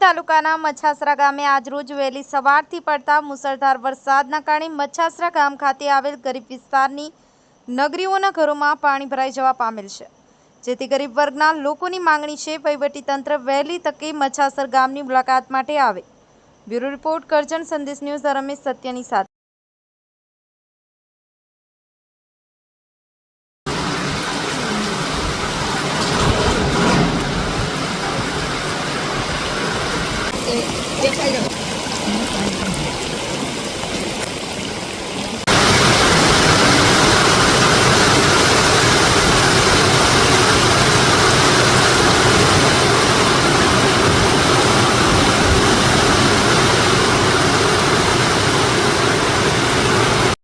તાલુકાના મચ્છાસરા ગામે આજરોજ વહેલી સવારથી પડતા મુસળધાર વરસાદના કારણે મચ્છાસરા ગામ ખાતે આવેલ ગરીબ વિસ્તારની નગરીઓના ઘરોમાં પાણી ભરાઈ જવા પામેલ છે, જેથી ગરીબ વર્ગના લોકોની માંગણી છે વહીવટીતંત્ર વહેલી તકે મચ્છાસર ગામની મુલાકાત માટે આવે। બ્યુરો રિપોર્ટ કરજણ સંદેશ ન્યૂઝ રમેશ સત્યની સાથે।